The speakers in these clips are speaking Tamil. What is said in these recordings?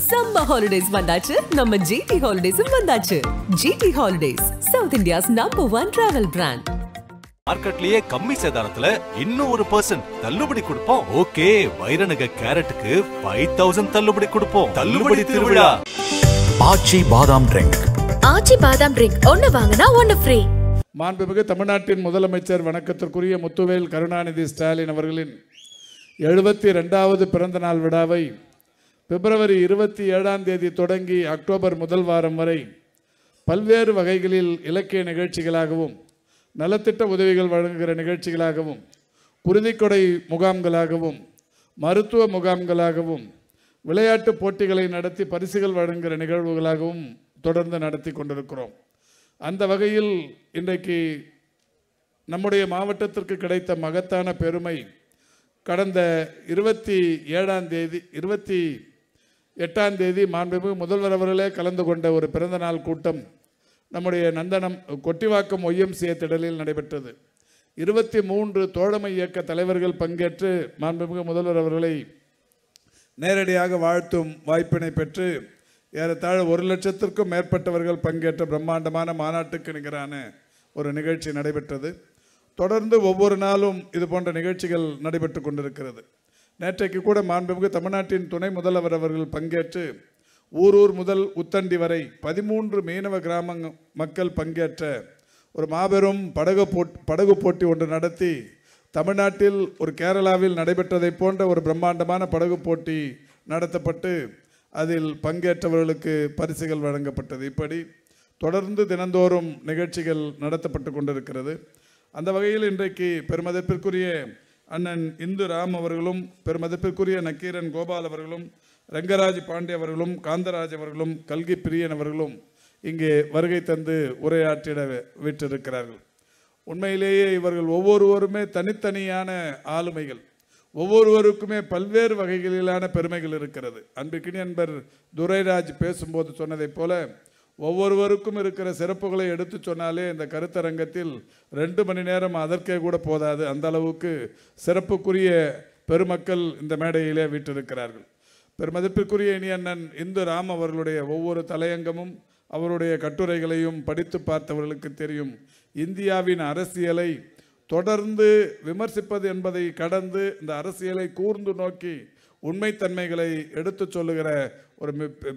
Summer holidays வந்தாச்சு நம்ம GT Holidays வந்தாச்சு. GT Holidays, South India's #1 travel brand. மார்க்கெட்லயே கம்மி சேதாரத்துல இன்னும் 1% தள்ளுபடி கொடுப்போம். ஓகே, வைரநக கேரட்டுக்கு 5000 தள்ளுபடி கொடுப்போம். தள்ளுபடி திருவிழா. ஆச்சி பாதாம் ட்ரிங்க். ஆச்சி பாதாம் ட்ரிங்க் ஒன்னு வாங்குனா ஒன்னு ஃப்ரீ. மாண்புமிகு தமிழ்நாட்டின் முதலமைச்சர் வணக்கத்திற்குரிய முத்துவேல் கருணாநிதி ஸ்டாலின் அவர்களின் 72வது பிறந்த நாள் விழாவை பிப்ரவரி 27ஆம் தேதி தொடங்கி அக்டோபர் முதல் வாரம் வரை பல்வேறு வகைகளில் இலக்கிய நிகழ்ச்சிகளாகவும் நலத்திட்ட உதவிகள் வழங்குகிற நிகழ்ச்சிகளாகவும் குருதிக்கொடை முகாம்களாகவும் மருத்துவ முகாம்களாகவும் விளையாட்டு போட்டிகளை நடத்தி பரிசுகள் வழங்குகிற நிகழ்வுகளாகவும் தொடர்ந்து நடத்தி கொண்டிருக்கிறோம். அந்த வகையில் இன்றைக்கு நம்முடைய மாவட்டத்திற்கு கிடைத்த மகத்தான பெருமை, கடந்த 28ஆம் தேதி மாண்புமிகு முதல்வர் அவர்களே கலந்து கொண்ட ஒரு பிறந்தநாள் கூட்டம் நம்முடைய நந்தனம் கொட்டிவாக்கம் ஒய்எம்சிஏ திடலில் நடைபெற்றது. 23 தோழமை இயக்க தலைவர்கள் பங்கேற்று மாண்புமிகு முதல்வர் அவர்களை நேரடியாக வாழ்த்தும் வாய்ப்பினை பெற்று ஏறத்தாழ 1,00,000க்கும் மேற்பட்டவர்கள் பங்கேற்ற பிரம்மாண்டமான மாநாட்டுக்கு நிகரான ஒரு நிகழ்ச்சி நடைபெற்றது. தொடர்ந்து ஒவ்வொரு நாளும் இது போன்ற நிகழ்ச்சிகள் நடைபெற்று கொண்டிருக்கிறது. நேற்றைக்கு கூட மாண்புமிகு தமிழ்நாட்டின் துணை முதல்வர் அவர்கள் பங்கேற்று ஊரூர் முதல் உத்தண்டி வரை 13 மீனவ கிராம மக்கள் பங்கேற்ற ஒரு மாபெரும் படகு போட்டி ஒன்று நடத்தி தமிழ்நாட்டில் ஒரு கேரளாவில் நடைபெற்றதை போன்ற ஒரு பிரம்மாண்டமான படகு போட்டி நடத்தப்பட்டு அதில் பங்கேற்றவர்களுக்கு பரிசுகள் வழங்கப்பட்டது. இப்படி தொடர்ந்து தினந்தோறும் நிகழ்ச்சிகள் நடத்தப்பட்டு கொண்டிருக்கிறது. அந்த வகையில் இன்றைக்கு பெருமதிப்பிற்குரிய அண்ணன் இந்து ராம் அவர்களும் பெருமதிப்பிற்குரிய நக்கீரன் கோபால் அவர்களும் ரங்கராஜ் பாண்டே அவர்களும் காந்தராஜ் அவர்களும் கல்கி பிரியன் அவர்களும் இங்கே வருகை தந்து உரையாற்றிட விட்டிருக்கிறார்கள். உண்மையிலேயே இவர்கள் ஒவ்வொருவருமே தனித்தனியான ஆளுமைகள், ஒவ்வொருவருக்குமே பல்வேறு வகைகளிலான பெருமைகள் இருக்கிறது. அன்பிற்கினி நண்பர் துரைராஜ் பேசும்போது சொன்னதைப் போல ஒவ்வொருவருக்கும் இருக்கிற சிறப்புகளை எடுத்து சொன்னாலே இந்த கருத்தரங்கத்தில் 2 மணி நேரம் அதற்கே கூட போதாது. அந்த அளவுக்கு சிறப்புக்குரிய பெருமக்கள் இந்த மேடையிலே வீற்றிருக்கிறார்கள். பெருமதிப்பிற்குரிய இனி அண்ணன் இந்து ராம் அவர்களுடைய ஒவ்வொரு தலையங்கமும் அவருடைய கட்டுரைகளையும் படித்து பார்த்தவர்களுக்கு தெரியும். இந்தியாவின் அரசியலை தொடர்ந்து விமர்சிப்பது என்பதை கடந்து இந்த அரசியலை கூர்ந்து நோக்கி உண்மைத்தன்மைகளை எடுத்து சொல்லுகிற ஒரு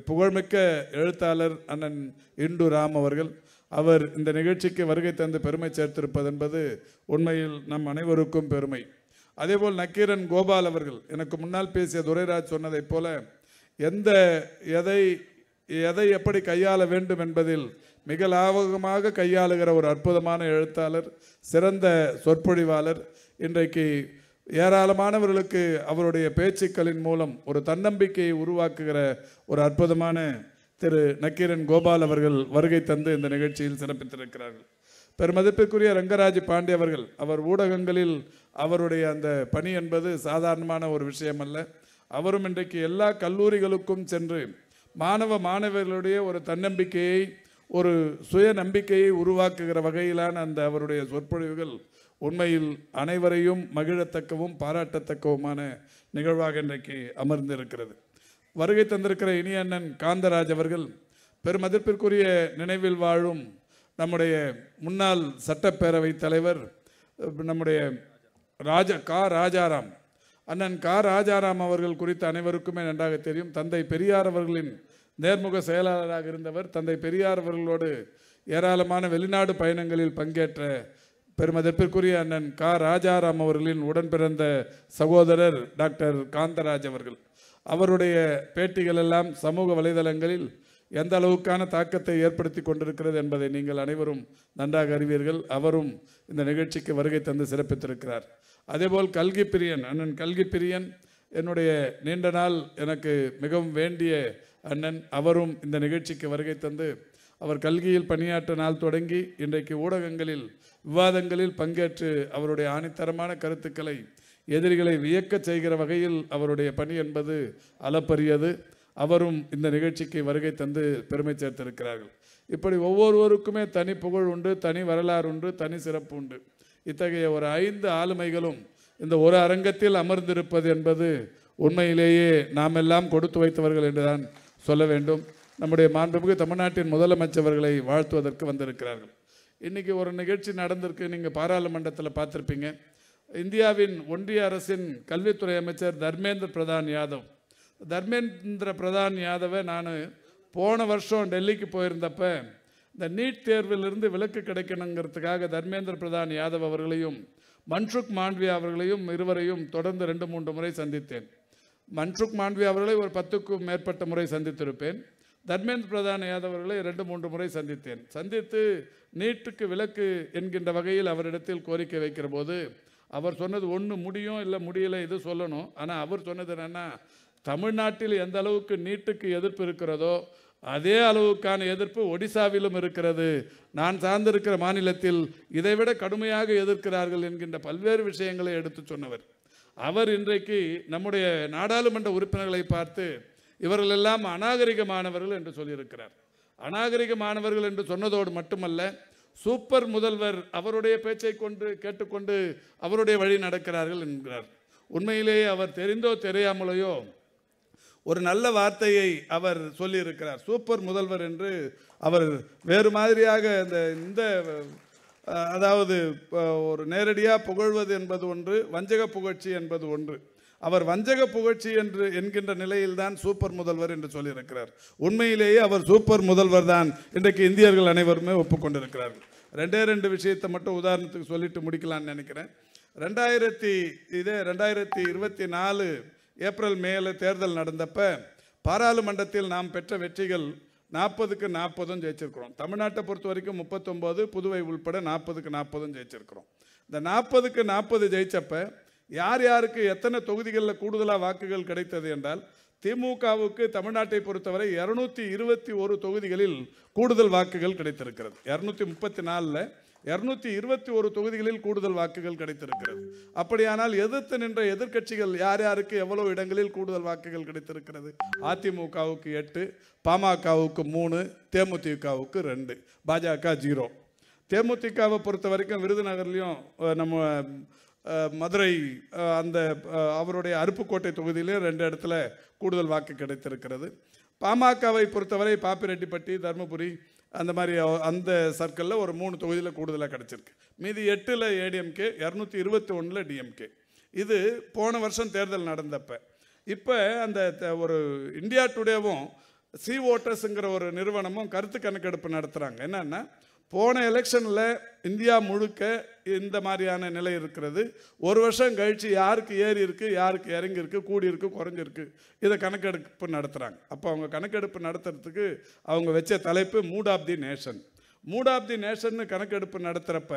புகழ்மிக்க எழுத்தாளர் அண்ணன் இந்து ராம் அவர்கள். அவர் இந்த நிகழ்ச்சிக்கு வருகை தந்து பெருமை சேர்த்திருப்பது என்பது உண்மையில் நம் அனைவருக்கும் பெருமை. அதேபோல் நக்கீரன் கோபால் அவர்கள் எனக்கு முன்னால் பேசிய துரைராஜ் சொன்னதைப் போல எதை எப்படி கையாள வேண்டும் என்பதில் மிக லாபகமாக கையாளுகிற ஒரு அற்புதமான எழுத்தாளர், சிறந்த சொற்பொழிவாளர். இன்றைக்கு ஏராளமானவர்களுக்கு அவருடைய பேச்சுக்களின் மூலம் ஒரு தன்னம்பிக்கையை உருவாக்குகிற ஒரு அற்புதமான திரு நக்கீரன் கோபால் அவர்கள் வருகை தந்து இந்த நிகழ்ச்சியில் சிறப்பித்திருக்கிறார்கள். பெருமதிப்பிற்குரிய ரங்கராஜ் பாண்டே அவர்கள், அவர் ஊடகங்களில் அவருடைய அந்த பணி என்பது சாதாரணமான ஒரு விஷயம் அல்ல. அவரும் இன்றைக்கு எல்லா கல்லூரிகளுக்கும் சென்று மாணவர்களுடைய ஒரு தன்னம்பிக்கையை, ஒரு சுய நம்பிக்கையை உருவாக்குகிற வகையிலான அந்த அவருடைய சொற்பொழிவுகள் உண்மையில் அனைவரையும் மகிழத்தக்கவும் பாராட்டத்தக்கவுமான நிகழ்வாக இன்றைக்கு அமர்ந்திருக்கிறது. வருகை தந்திருக்கிற இனிய அண்ணன் காந்தராஜ் அவர்கள் பெருமதிப்பிற்குரிய நினைவில் வாழும் நம்முடைய முன்னாள் சட்டப்பேரவை தலைவர் நம்முடைய ராஜாராம் அண்ணன் ராஜாராம் அவர்கள் குறித்து அனைவருக்குமே நன்றாக தெரியும். தந்தை பெரியார் அவர்களின் நேர்முக செயலாளராக இருந்தவர். தந்தை பெரியார் அவர்களோடு ஏராளமான வெளிநாடு பயணங்களில் பங்கேற்ற பெருமதிப்பிற்குரிய அண்ணன் ராஜாராம் அவர்களின் உடன் பிறந்த சகோதரர் டாக்டர் காந்தராஜ் அவர்கள். அவருடைய பேட்டிகள் எல்லாம் சமூக வலைதளங்களில் எந்த அளவுக்கான தாக்கத்தை ஏற்படுத்தி கொண்டிருக்கிறது என்பதை நீங்கள் அனைவரும் நன்றாக அறிவீர்கள். அவரும் இந்த நிகழ்ச்சிக்கு வருகை தந்து சிறப்பித்திருக்கிறார். அதேபோல் கல்கி பிரியன், அண்ணன் கல்கி பிரியன் என்னுடைய நீண்ட நாள் எனக்கு மிகவும் வேண்டிய அண்ணன். அவரும் இந்த நிகழ்ச்சிக்கு வருகை தந்து அவர் கல்கியில் பணியாற்ற நாள் தொடங்கி இன்றைக்கு ஊடகங்களில் விவாதங்களில் பங்கேற்று அவருடைய ஆணித்தரமான கருத்துக்களை எதிரிகளை வியக்க செய்கிற வகையில் அவருடைய பணி என்பது அளப்பரியது. அவரும் இந்த நிகழ்ச்சிக்கு வருகை தந்து பெருமை சேர்த்திருக்கிறார்கள். இப்படி ஒவ்வொருவருக்குமே தனி புகழ் உண்டு, தனி வரலாறு உண்டு, தனி சிறப்பு உண்டு. இத்தகைய ஒரு 5 ஆளுமைகளும் இந்த ஒரு அரங்கத்தில் அமர்ந்திருப்பது என்பது உண்மையிலேயே நாம் எல்லாம் கொடுத்து வைத்தவர்கள் என்றுதான் சொல்ல வேண்டும். நம்முடைய மாண்புமிகு தமிழ்நாட்டின் முதலமைச்சர்களை வாழ்த்துவதற்கு வந்திருக்கிறார்கள். இன்றைக்கி ஒரு நிகழ்ச்சி நடந்திருக்கு, நீங்கள் பாராளுமன்றத்தில் பார்த்துருப்பீங்க. இந்தியாவின் ஒன்றிய அரசின் கல்வித்துறை அமைச்சர் தர்மேந்திர பிரதான் யாதவ். தர்மேந்திர பிரதான் யாதவை நான் போன வருஷம் டெல்லிக்கு போயிருந்தப்ப இந்த நீட் தேர்விலிருந்து விலக்கு கிடைக்கணுங்கிறதுக்காக தர்மேந்திர பிரதான் யாதவ் அவர்களையும் மன்சுக் மாண்டவியா அவர்களையும் இருவரையும் தொடர்ந்து 2-3 முறை சந்தித்தேன். மன்சுக் மாண்டவியா அவர்களை ஒரு 10க்கும் மேற்பட்ட முறை சந்தித்திருப்பேன். தர்மேந்திர பிரதான் யாதவ் அவர்களை 2-3 முறை சந்தித்தேன். சந்தித்து நீட்டுக்கு விலக்கு என்கின்ற வகையில் அவரிடத்தில் கோரிக்கை வைக்கிற போது அவர் சொன்னது ஒன்று முடியும் இல்லை முடியலை இது சொல்லணும். ஆனால் அவர் சொன்னது என்னென்னா, தமிழ்நாட்டில் எந்த அளவுக்கு நீட்டுக்கு எதிர்ப்பு இருக்கிறதோ அதே அளவுக்கான எதிர்ப்பு ஒடிசாவிலும் இருக்கிறது. நான் சார்ந்திருக்கிற மாநிலத்தில் இதைவிட கடுமையாக எதிர்க்கிறார்கள் என்கின்ற பல்வேறு விஷயங்களை எடுத்து சொன்னவர். அவர் இன்றைக்கு நம்முடைய நாடாளுமன்ற உறுப்பினர்களை பார்த்து இவர்களெல்லாம் அநாகரிகமானவர்கள் என்று சொல்லியிருக்கிறார். அநாகரிகமானவர்கள் என்று சொன்னதோடு மட்டுமல்ல, சூப்பர் முதல்வர் அவருடைய பேச்சை கேட்டுக்கொண்டு அவருடைய வழி நடக்கிறார்கள் என்கிறார். உண்மையிலேயே அவர் தெரிந்தோ தெரியாமலையோ ஒரு நல்ல வார்த்தையை அவர் சொல்லியிருக்கிறார். சூப்பர் முதல்வர் என்று அவர் வேறு மாதிரியாக இந்த அதாவது ஒரு நேரடியாக புகழ்வது என்பது ஒன்று, வஞ்சக புகழ்ச்சி என்பது ஒன்று. அவர் வஞ்சக புகழ்ச்சி என்று என்கின்ற நிலையில்தான் சூப்பர் முதல்வர் என்று சொல்லியிருக்கிறார். உண்மையிலேயே அவர் சூப்பர் முதல்வர் தான் இன்றைக்கு இந்தியர்கள் அனைவருமே ஒப்புக்கொண்டிருக்கிறார்கள். 2 விஷயத்தை மட்டும் உதாரணத்துக்கு சொல்லிட்டு முடிக்கலான்னு நினைக்கிறேன். 2024 ஏப்ரல் மேல தேர்தல் நடந்தப்ப பாராளுமன்றத்தில் நாம் பெற்ற வெற்றிகள் 40க்கு 40 ஜெயிச்சிருக்கிறோம். தமிழ்நாட்டை பொறுத்த வரைக்கும் 39, புதுவை உள்பட 40க்கு 40 ஜெயிச்சிருக்கிறோம். இந்த 40க்கு 40 ஜெயிச்சப்ப யார் யாருக்கு எத்தனை தொகுதிகளில் கூடுதலாக வாக்குகள் கிடைத்தது என்றால், திமுகவுக்கு தமிழ்நாட்டை பொறுத்தவரை 221 தொகுதிகளில் கூடுதல் வாக்குகள் கிடைத்திருக்கிறது. 234ல் 221 தொகுதிகளில் கூடுதல் வாக்குகள் கிடைத்திருக்கிறது. அப்படியானால் எதிர்த்து நின்ற எதிர்க்கட்சிகள் யார் யாருக்கு எவ்வளவு இடங்களில் கூடுதல் வாக்குகள் கிடைத்திருக்கிறது? அதிமுகவுக்கு 8, பாமகவுக்கு 3, தேமுதிகவுக்கு 2, பாஜக 0. தேமுதிகவை பொறுத்த வரைக்கும் விருதுநகர்லையும் நம்ம மதுரை அந்த அவருடைய அருப்புக்கோட்டை தொகுதியிலையும் 2 இடத்துல கூடுதல் வாக்கு கிடைத்திருக்கிறது. பாமகவை பொறுத்தவரை பாப்பிரெட்டிப்பட்டி, தர்மபுரி அந்த மாதிரி அந்த சர்க்கிளில் ஒரு 3 தொகுதியில் கூடுதலாக கிடச்சிருக்கு. மீதி 8ல் ஏடிஎம்கே, 221ல் டிஎம்கே. இது போன வருஷம் தேர்தல் நடந்தப்ப. இப்போ அந்த ஒரு இந்தியா டுடேவும் சி ஓட்டர்ஸுங்கிற ஒரு நிறுவனமும் கருத்து கணக்கெடுப்பு நடத்துகிறாங்க. என்னென்னா, போன எலெக்ஷனில் இந்தியா முழுக்க இந்த மாதிரியான நிலை இருக்கிறது. ஒரு வருஷம் கழித்து யாருக்கு ஏறி இருக்குது, யாருக்கு இறங்கி இருக்குது, கூடி இருக்குது, குறைஞ்சிருக்கு, இதை கணக்கெடுப்பு நடத்துகிறாங்க. அப்போ அவங்க கணக்கெடுப்பு நடத்துறதுக்கு அவங்க வச்ச தலைப்பு mood of the nation. Mood of the நேஷன்னு கணக்கெடுப்பு நடத்துகிறப்ப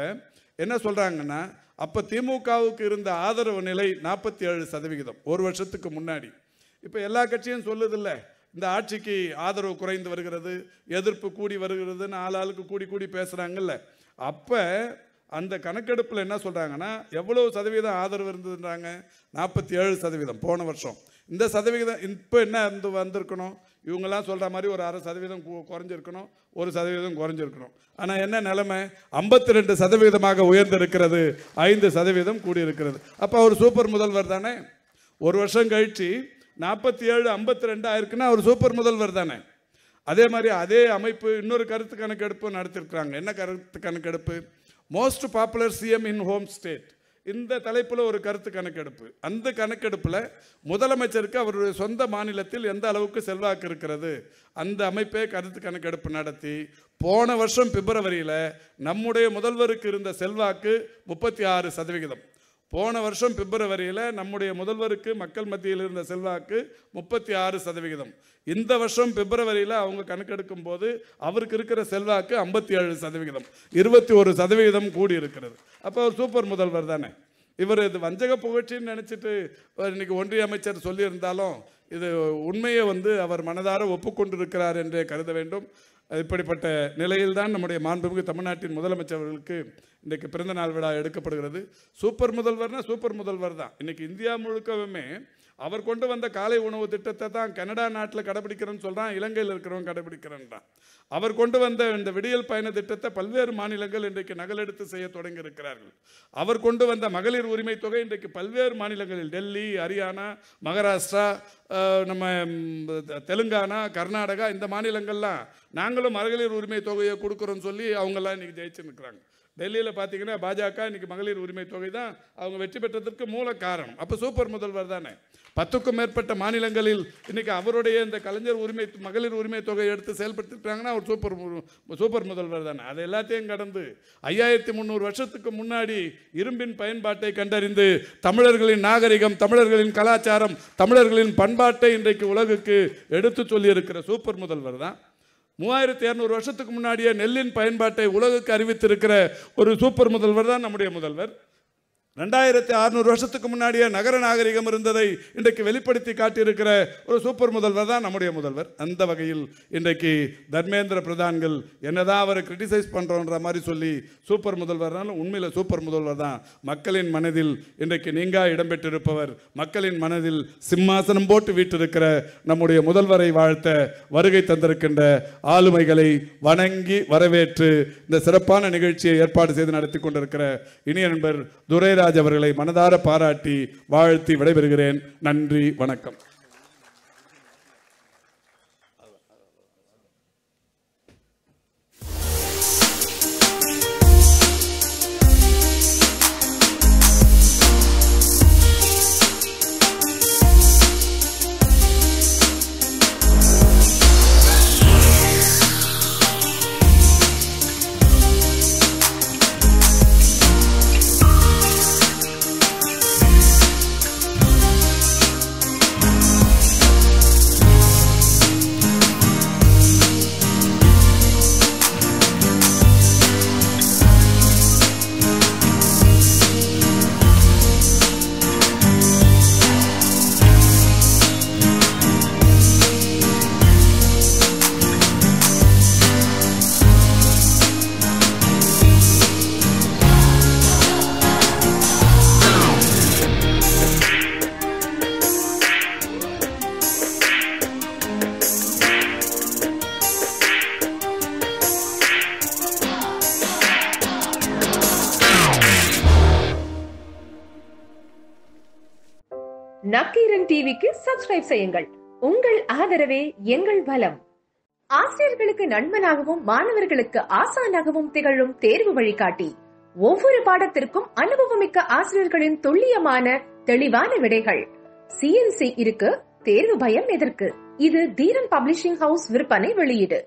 என்ன சொல்கிறாங்கன்னா, அப்போ திமுகவுக்கு இருந்த ஆதரவு நிலை 47% ஒரு வருஷத்துக்கு முன்னாடி. இப்போ எல்லா கட்சியும் சொல்லுதில்ல, இந்த ஆட்சிக்கு ஆதரவு குறைந்து வருகிறது, எதிர்ப்பு கூடி வருகிறதுன்னு ஆளாளுக்கு கூடி பேசுகிறாங்கல்ல. அப்போ அந்த கணக்கெடுப்பில் என்ன சொல்கிறாங்கன்னா, எவ்வளவு சதவீதம் ஆதரவு இருந்ததுன்றாங்க? 47% போன வருஷம். இந்த சதவீதம் இப்போ என்ன வந்திருக்கணும்? இவங்கெல்லாம் சொல்கிற மாதிரி ஒரு 0.5% குறைஞ்சிருக்கணும், 1% குறைஞ்சிருக்கணும். ஆனால் என்ன நிலைமை? 52% உயர்ந்திருக்கிறது, 5% கூடியிருக்கிறது. அப்போ அவர் சூப்பர் முதல்வர் தானே. ஒரு வருஷம் கழித்து 47, 52 ஆயிருக்குன்னா அவர் சூப்பர் முதல்வர் தானே. அதே மாதிரி அதே அமைப்பு இன்னொரு கருத்து கணக்கெடுப்பு நடத்திருக்கிறாங்க. என்ன கருத்து கணக்கெடுப்பு? Most popular CM in home state. இந்த தலைப்பில் ஒரு கருத்து கணக்கெடுப்பு. அந்த கணக்கெடுப்பில் முதலமைச்சருக்கு அவருடைய சொந்த மாநிலத்தில் எந்த அளவுக்கு செல்வாக்கு இருக்கிறது, அந்த அமைப்பே கருத்து கணக்கெடுப்பு நடத்தி போன வருஷம் பிப்ரவரியில் நம்முடைய முதல்வருக்கு இருந்த செல்வாக்கு 36%. போன வருஷம் பிப்ரவரியில் நம்முடைய முதல்வருக்கு மக்கள் மத்தியில் இருந்த செல்வாக்கு 36%. இந்த வருஷம் பிப்ரவரியில் அவங்க கணக்கெடுக்கும் போது அவருக்கு இருக்கிற செல்வாக்கு 57%, 21% கூடி இருக்கிறது. அப்போ அவர் சூப்பர் முதல்வர் தானே. இவர் இது வஞ்சக புகழ்ச்சின்னு நினச்சிட்டு இன்னைக்கு ஒன்றிய அமைச்சர் சொல்லியிருந்தாலும் இது உண்மையை அவர் மனதார ஒப்புக்கொண்டிருக்கிறார் என்றே கருத வேண்டும். இப்படிப்பட்ட நிலையில்தான் நம்முடைய மாண்புமிகு தமிழ்நாட்டின் முதலமைச்சர்களுக்கு இன்றைக்கு பிறந்த நாள் விழா எடுக்கப்படுகிறது. சூப்பர் முதல்வர்னா சூப்பர் முதல்வர் தான். இன்றைக்கி இந்தியா முழுக்கவுமே அவர் கொண்டு வந்த காலை உணவு திட்டத்தை தான் கனடா நாட்டில் கடைபிடிக்கிறேன்னு சொல்றான், இலங்கையில் இருக்கிறவங்க கடைபிடிக்கிறேன்றான். அவர் கொண்டு வந்த இந்த விடியல் பயண திட்டத்தை பல்வேறு மாநிலங்கள் இன்றைக்கு நகலெடுத்து செய்ய தொடங்கி இருக்கிறார்கள். அவர் கொண்டு வந்த மகளிர் உரிமை தொகை இன்றைக்கு பல்வேறு மாநிலங்களில் டெல்லி, ஹரியானா, மகாராஷ்டிரா, நம்ம தெலுங்கானா, கர்நாடகா இந்த மாநிலங்கள்லாம் நாங்களும் மகளிர் உரிமை தொகையை கொடுக்குறோன்னு சொல்லி அவங்கெல்லாம் இன்னைக்கு ஜெயிச்சு நிற்கிறாங்க. டெல்லியில் பார்த்தீங்கன்னா பாஜக இன்னைக்கு மகளிர் உரிமை தொகை தான் அவங்க வெற்றி பெற்றதற்கு மூல காரணம். அப்போ சூப்பர் முதல்வர் தானே. 10க்கும் மேற்பட்ட மாநிலங்களில் இன்னைக்கு அவருடைய இந்த கலைஞர் மகளிர் உரிமை தொகையை எடுத்து செயல்படுத்திட்டாங்கன்னா அவர் சூப்பர் முதல்வர் தானே. அதை எல்லாத்தையும் கடந்து 5300 வருஷத்துக்கு முன்னாடி இரும்பின் பயன்பாட்டை கண்டறிந்து தமிழர்களின் நாகரிகம், தமிழர்களின் கலாச்சாரம், தமிழர்களின் பண்பாட்டை இன்றைக்கு உலகுக்கு எடுத்து சொல்லியிருக்கிற சூப்பர் முதல்வர் தான். 3200 வருஷத்துக்கு முன்னாடியே நெல்லின் பயன்பாட்டை உலகுக்கு அறிவித்திருக்கிற ஒரு சூப்பர் முதல்வர் தான் நம்முடைய முதல்வர். 2600 வருஷத்துக்கு முன்னாடியே நகர நாகரிகம் இருந்ததை இன்றைக்கு வெளிப்படுத்தி காட்டியிருக்கிற ஒரு சூப்பர் முதல்வர் தான் நம்முடைய முதல்வர். அந்த வகையில் இன்றைக்கு தர்மேந்திர பிரதான்கள் என்னதான் அவரை கிரிட்டிசைஸ் பண்ணுறோன்ற மாதிரி சொல்லி சூப்பர் முதல்வர்னாலும் உண்மையில் சூப்பர் முதல்வர் தான். மக்களின் மனதில் இன்றைக்கு நீங்கா இடம்பெற்றிருப்பவர், மக்களின் மனதில் சிம்மாசனம் போட்டு வீட்டிருக்கிற நம்முடைய முதல்வரை வாழ்த்த வருகை தந்திருக்கின்ற ஆளுமைகளை வணங்கி வரவேற்று இந்த சிறப்பான நிகழ்ச்சியை ஏற்பாடு செய்து நடத்தி கொண்டிருக்கிற இனிய நண்பர் துரைராஜ் அவர்களை மனதார பாராட்டி வாழ்த்தி விடைபெறுகிறேன். நன்றி, வணக்கம். நக்கீரன் டிவிக்கு சப்ஸ்கிரைப் செய்யுங்கள். உங்கள் ஆதரவே எங்கள் பலம். ஆசிரியர்களுக்கு நண்பனாகவும் மாணவர்களுக்கு ஆசானாகவும் திகழும் தேர்வு வழிகாட்டி. ஒவ்வொரு பாடத்திற்கும் அனுபவமிக்க ஆசிரியர்களின் துல்லியமான தெளிவான விடைகள். CNC இருக்கு, தேர்வு பயம் எதற்கு? இது தீரன் பப்ளிஷிங் ஹவுஸ் விற்பனை வெளியீடு.